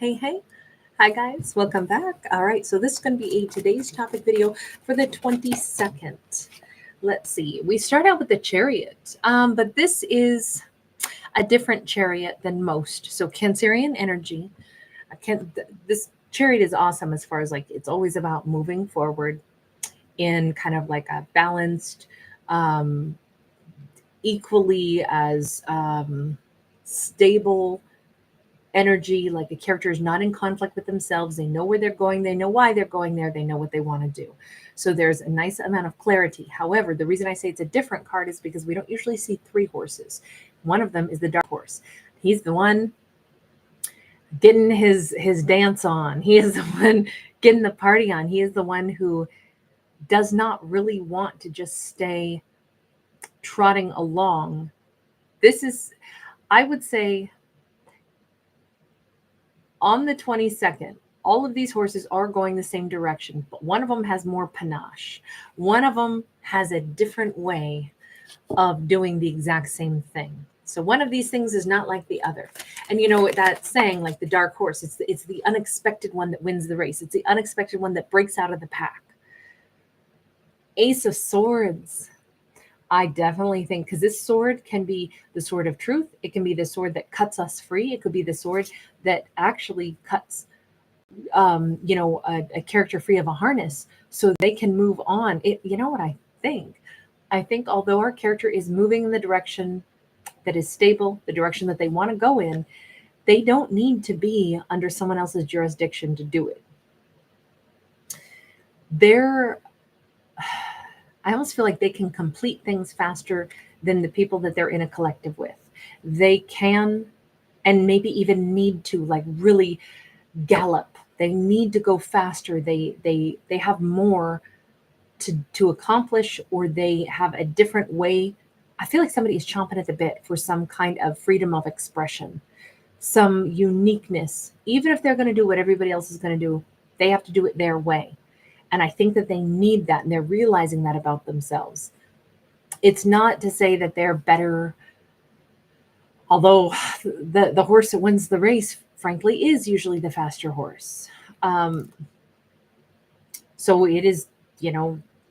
Hey, hey. Hi, guys. Welcome back. All right. So, this is going to be a today's topic video for the 22nd. Let's see. We start out with the chariot, but this is a different chariot than most. So, Cancerian energy. This chariot is awesome as far as like it's always about moving forward in kind of like a balanced, um, equally as stable energy, like a character is not in conflict with themselves. They know where they're going, they know why they're going there, they know what they want to do. So there's a nice amount of clarity. However, the reason I say it's a different card is because we don't usually see three horses. One of them is the dark horse. He's the one getting his dance on. He is the one getting the party on. He is the one who does not really want to just stay trotting along. This is, I would say, on the 22nd, all of these horses are going the same direction, but one of them has more panache. One of them has a different way of doing the exact same thing. So one of these things is not like the other. And you know that saying, like the dark horse, it's the unexpected one that wins the race. It's the unexpected one that breaks out of the pack. Ace of Swords. I definitely think, because this sword can be the sword of truth. It can be the sword that cuts us free. It could be the sword that actually cuts, a character free of a harness so they can move on. You know what I think? I think although our character is moving in the direction that is stable, the direction that they want to go in, they don't need to be under someone else's jurisdiction to do it. They're I almost feel like they can complete things faster than the people that they're in a collective with. They can, and maybe even need to, like really gallop. They need to go faster. They have more to accomplish, or they have a different way. I feel like somebody is chomping at the bit for some kind of freedom of expression, some uniqueness. Even if they're going to do what everybody else is going to do, they have to do it their way. And I think that they need that, and they're realizing that about themselves. It's not to say that they're better, although the horse that wins the race, frankly, is usually the faster horse. Um, so it is,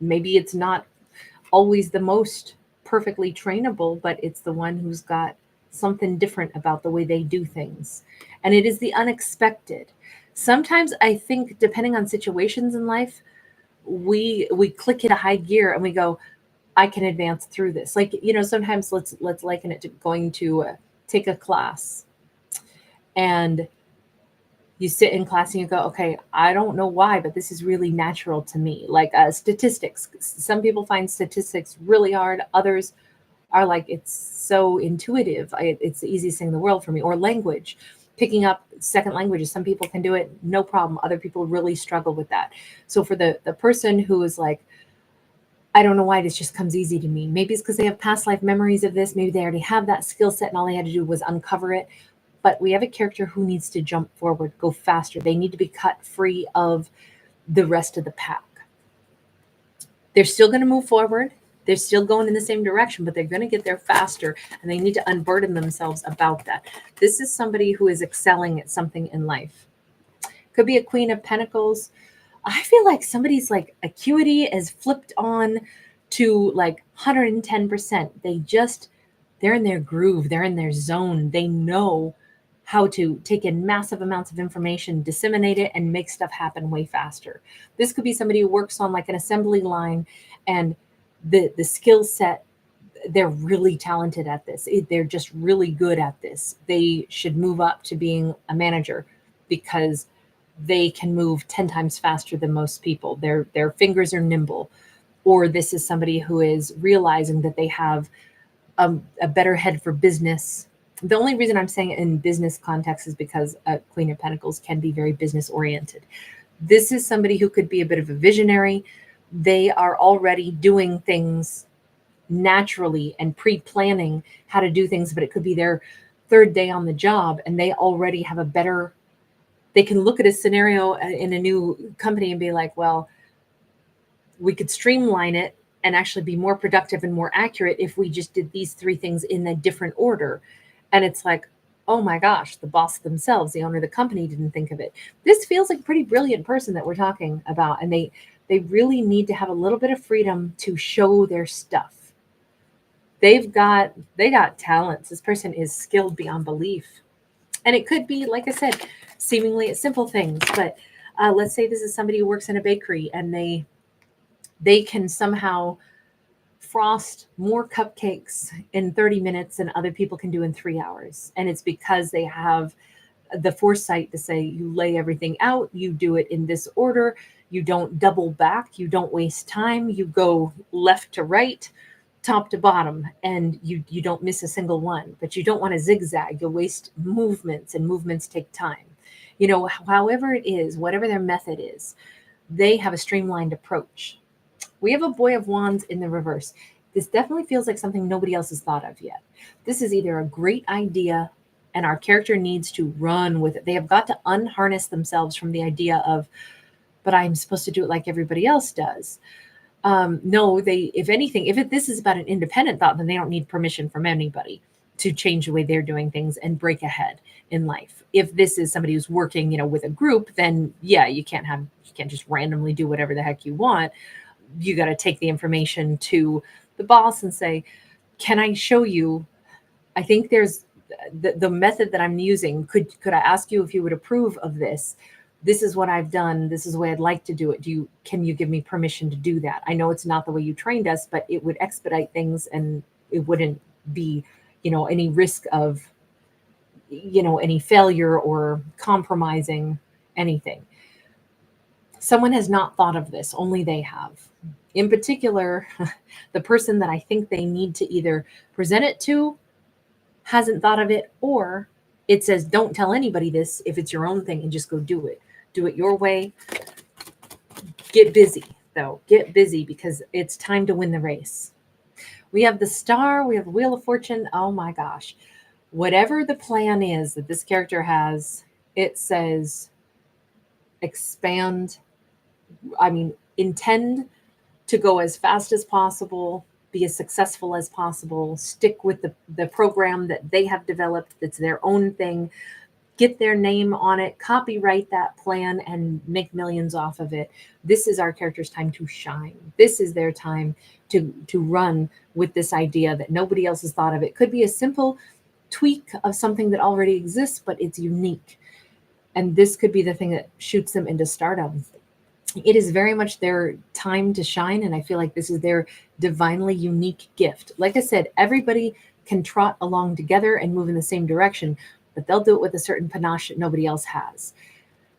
maybe it's not always the most perfectly trainable, but it's the one who's got something different about the way they do things. And it is the unexpected. Sometimes I think, depending on situations in life, we click in a high gear and we go, I can advance through this. Like, sometimes let's liken it to going to take a class, and you sit in class and you go, okay, I don't know why, but this is really natural to me. Like statistics. Some people find statistics really hard. Others are like, it's so intuitive. It's the easiest thing in the world for me. Or language, picking up second languages. Some people can do it, no problem. Other people really struggle with that. So for the person who is like, I don't know why this just comes easy to me. Maybe it's because they have past life memories of this. Maybe they already have that skill set and all they had to do was uncover it. But we have a character who needs to jump forward, go faster. They need to be cut free of the rest of the pack. They're still going to move forward. They're still going in the same direction, but they're going to get there faster, and they need to unburden themselves about that. This is somebody who is excelling at something in life. Could be a Queen of Pentacles. I feel like somebody's like acuity is flipped on to like 110%. They're in their groove. They're in their zone. They know how to take in massive amounts of information, disseminate it, and make stuff happen way faster. This could be somebody who works on like an assembly line, and the skill set, they're really talented at this. They're just really good at this. They should move up to being a manager because they can move 10 times faster than most people. Their fingers are nimble. Or this is somebody who is realizing that they have a better head for business. The only reason I'm saying it in business context is because a Queen of Pentacles can be very business oriented. This is somebody who could be a bit of a visionary. They are already doing things naturally and pre-planning how to do things, but it could be their third day on the job and they already have they can look at a scenario in a new company and be like, well, we could streamline it and actually be more productive and more accurate if we just did these three things in a different order. And it's like, oh my gosh, the boss themselves, the owner of the company didn't think of it. This feels like a pretty brilliant person that we're talking about. And they really need to have a little bit of freedom to show their stuff. They got talents. This person is skilled beyond belief. And it could be, like I said, seemingly simple things. But let's say this is somebody who works in a bakery and they can somehow frost more cupcakes in 30 minutes than other people can do in 3 hours. And it's because they have the foresight to say, you lay everything out, you do it in this order, you don't double back, you don't waste time, you go left to right, top to bottom, and you don't miss a single one. But you don't want to zigzag, you'll waste movements, and movements take time. However it is, whatever their method is, they have a streamlined approach. We have a Boy of Wands in the reverse. This definitely feels like something nobody else has thought of yet. This is either a great idea and our character needs to run with it. They have got to unharness themselves from the idea of, but I'm supposed to do it like everybody else does. No, if anything, this is about an independent thought, then they don't need permission from anybody to change the way they're doing things and break ahead in life. If this is somebody who's working, with a group, then yeah, you can't just randomly do whatever the heck you want. You got to take the information to the boss and say, can I show you? I think there's the method that I'm using. Could I ask you if you would approve of this? This is what I've done. This is the way I'd like to do it. Can you give me permission to do that? I know it's not the way you trained us, but it would expedite things and it wouldn't be, any risk of, any failure or compromising anything. Someone has not thought of this, only they have. In particular, the person that I think they need to either present it to hasn't thought of it, or it says, don't tell anybody this if it's your own thing and just go do it. Do it your way. Get busy, though. Get busy because it's time to win the race. We have the Star. We have the Wheel of Fortune. Oh my gosh. Whatever the plan is that this character has, it says expand. Intend to go as fast as possible, be as successful as possible, stick with the program that they have developed that's their own thing, get their name on it, copyright that plan, and make millions off of it. This is our character's time to shine. This is their time to run with this idea that nobody else has thought of. It could be a simple tweak of something that already exists, but it's unique. And this could be the thing that shoots them into stardom. It is very much their time to shine, and I feel like this is their divinely unique gift. Like I said, everybody can trot along together and move in the same direction, but they'll do it with a certain panache that nobody else has.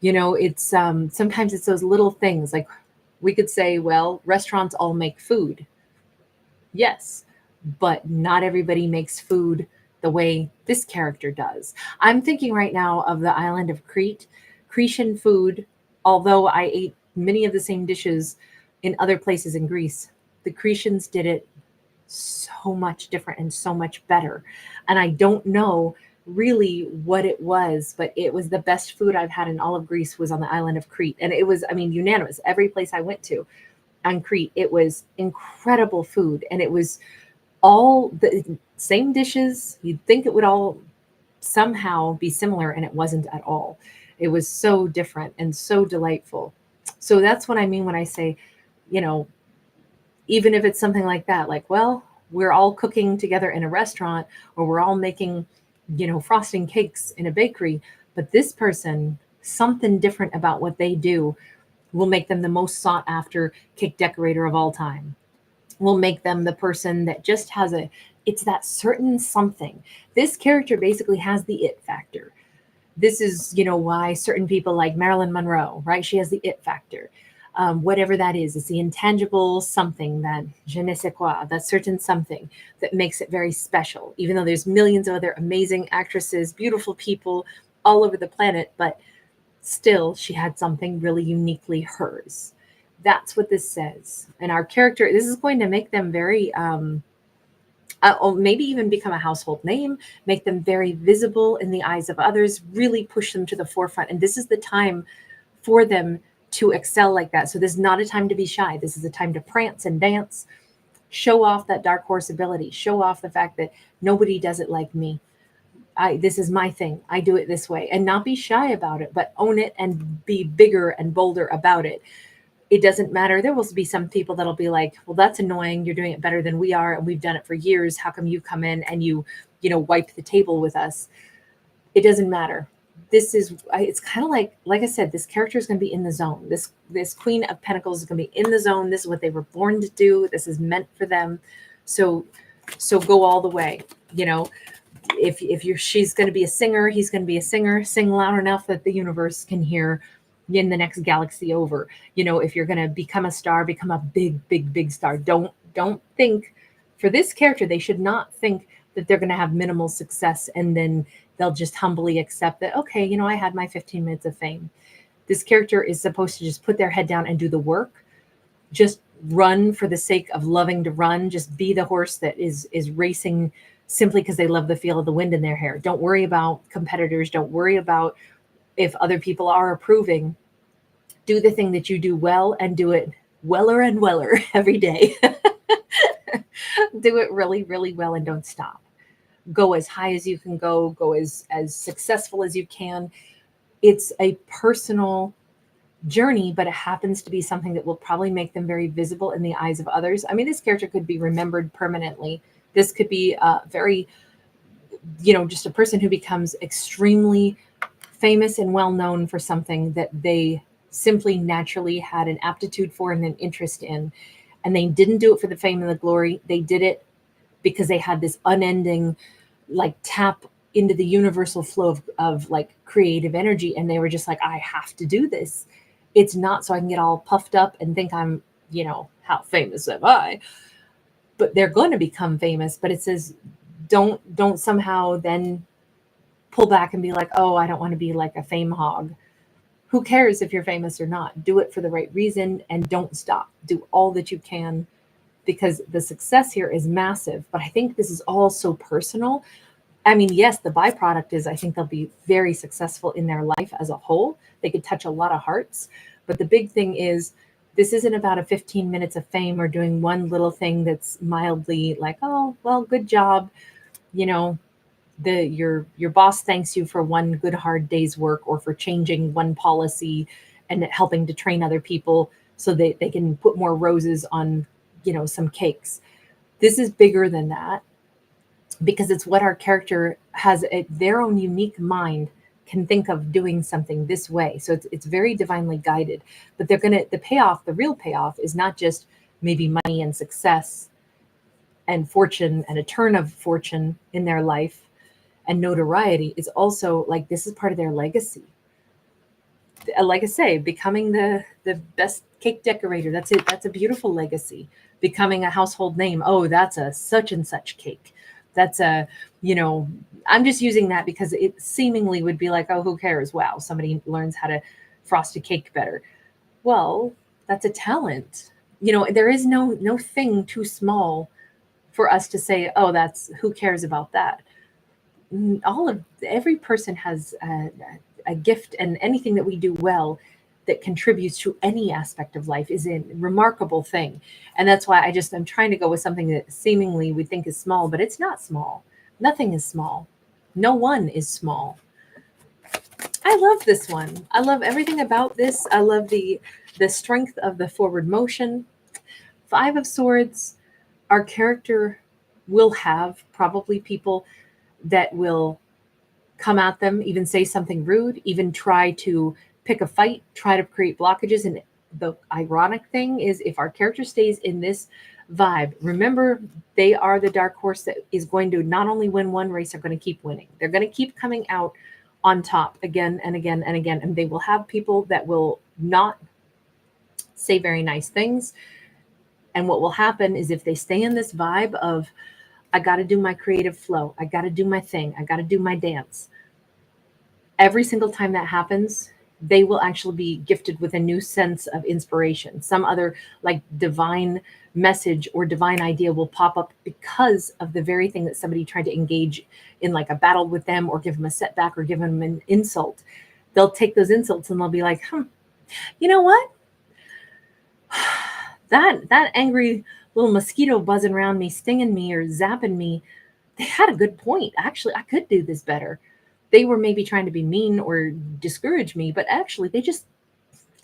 It's sometimes it's those little things. Like we could say, well, restaurants all make food. Yes, but not everybody makes food the way this character does. I'm thinking right now of the island of Crete. Cretan food, although I ate many of the same dishes in other places in Greece, the Cretans did it so much different and so much better. And I don't know really what it was, but it was the best food I've had in all of Greece was on the island of Crete. And it was, unanimous. Every place I went to on Crete, it was incredible food. And it was all the same dishes. You'd think it would all somehow be similar, and it wasn't at all. It was so different and so delightful. So that's what I mean when I say, even if it's something like that, like, well, we're all cooking together in a restaurant, or we're all making, frosting cakes in a bakery, but this person, something different about what they do will make them the most sought after cake decorator of all time. Will make them the person that just has it's that certain something. This character basically has the it factor. This is, why certain people like Marilyn Monroe, right? She has the it factor. Whatever that is, it's the intangible something, that je ne sais quoi, that certain something that makes it very special, even though there's millions of other amazing actresses, beautiful people all over the planet, but still she had something really uniquely hers. That's what this says. And our character, this is going to make them very, or maybe even become a household name, make them very visible in the eyes of others, really push them to the forefront. And this is the time for them to excel like that. So this is not a time to be shy. This is a time to prance and dance, show off that dark horse ability, show off the fact that nobody does it like me. this is my thing. I do it this way, and not be shy about it, but own it and be bigger and bolder about it. It doesn't matter. There will be some people that'll be like, well, that's annoying. You're doing it better than we are. And we've done it for years. How come you come in and wipe the table with us? It doesn't matter. It's kind of like I said, this character is going to be in the zone. This Queen of Pentacles is going to be in the zone. This is what they were born to do. This is meant for them. So go all the way. If she's going to be a singer, he's going to be a singer. Sing loud enough that the universe can hear in the next galaxy over. If you're going to become a star, become a big star. Don't think, for this character, they should not think that they're going to have minimal success and then they'll just humbly accept that, okay, I had my 15 minutes of fame. This character is supposed to just put their head down and do the work. Just run for the sake of loving to run. Just be the horse that is racing simply because they love the feel of the wind in their hair. Don't worry about competitors. Don't worry about if other people are approving. Do the thing that you do well and do it weller and weller every day. Do it really, really well and don't stop. Go as high as you can go as successful as you can. It's a personal journey, but it happens to be something that will probably make them very visible in the eyes of others. I mean, this character could be remembered permanently. This could be very, just a person who becomes extremely famous and well known for something that they simply naturally had an aptitude for and an interest in. And they didn't do it for the fame and the glory. They did it because they had this unending tap into the universal flow of creative energy. And they were just like, I have to do this. It's not so I can get all puffed up and think I'm, how famous am I? But they're going to become famous. But it says, don't somehow then pull back and be like, oh, I don't want to be like a fame hog. Who cares if you're famous or not? Do it for the right reason and don't stop. Do all that you can, because the success here is massive. But I think this is all so personal. I mean, yes, the byproduct is I think they'll be very successful in their life as a whole. They could touch a lot of hearts. But the big thing is, this isn't about a 15 minutes of fame or doing one little thing that's mildly like, oh, well, good job. Your boss thanks you for one good hard day's work or for changing one policy and helping to train other people so they can put more roses on some cakes. This is bigger than that, because it's what our character has their own unique mind can think of doing something this way. So it's very divinely guided. But the real payoff is not just maybe money and success and fortune and a turn of fortune in their life and notoriety. Is also this is part of their legacy. Like I say, becoming the best cake decorator. That's it. That's a beautiful legacy. Becoming a household name. Oh, that's a such and such cake. That's I'm just using that because it seemingly would be like, oh, who cares? Wow, somebody learns how to frost a cake better. Well, that's a talent. There is no thing too small for us to say, oh, that's, who cares about that? Every person has a gift, and anything that we do well that contributes to any aspect of life is a remarkable thing. And that's why I'm trying to go with something that seemingly we think is small, but it's not small. Nothing is small. No one is small. I love this one. I love everything about this. I love the strength of the forward motion. 5 of Swords, our character will have probably people that will come at them, even say something rude, even try to pick a fight, try to create blockages. And the ironic thing is, if our character stays in this vibe, remember, they are the dark horse that is going to not only win one race, they're going to keep winning. They're going to keep coming out on top again and again and again. And they will have people that will not say very nice things. And what will happen is, if they stay in this vibe of, I got to do my creative flow, I got to do my thing, I got to do my dance, every single time that happens, they will actually be gifted with a new sense of inspiration. Some other divine message or divine idea will pop up because of the very thing that somebody tried to engage in, a battle with them, or give them a setback, or give them an insult. They'll take those insults and they'll be like, you know what? That angry little mosquito buzzing around me, stinging me or zapping me, they had a good point. Actually, I could do this better. They were maybe trying to be mean or discourage me, but actually they just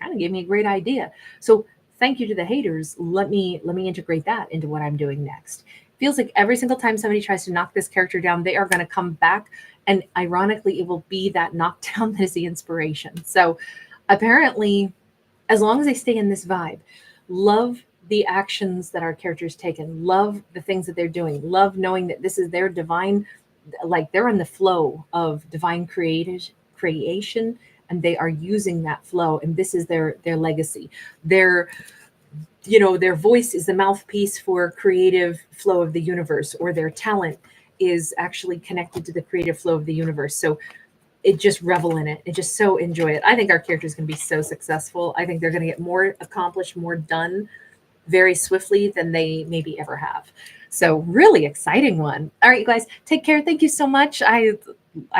kind of gave me a great idea. So thank you to the haters. Let me integrate that into what I'm doing next. Feels like every single time somebody tries to knock this character down, they are going to come back. And ironically, it will be that knockdown that is the inspiration. So apparently, as long as they stay in this vibe, love the actions that our characters taken, love the things that they're doing, love knowing that this is their divine, like they're in the flow of divine creation, and they are using that flow, and this is their legacy. Their, their voice is the mouthpiece for creative flow of the universe, or their talent is actually connected to the creative flow of the universe. So it just revel in it. It just so enjoy it. I think our characters can be so successful. I think they're going to get more accomplished, more done very swiftly than they maybe ever have. So really exciting one. All right, you guys, take care. Thank you so much. I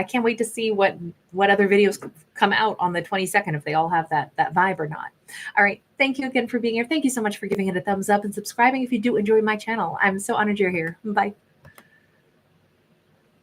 can't wait to see what other videos come out on the 22nd, if they all have that vibe or not. All right. Thank you again for being here. Thank you so much for giving it a thumbs up and subscribing if you do enjoy my channel. I'm so honored you're here. Bye.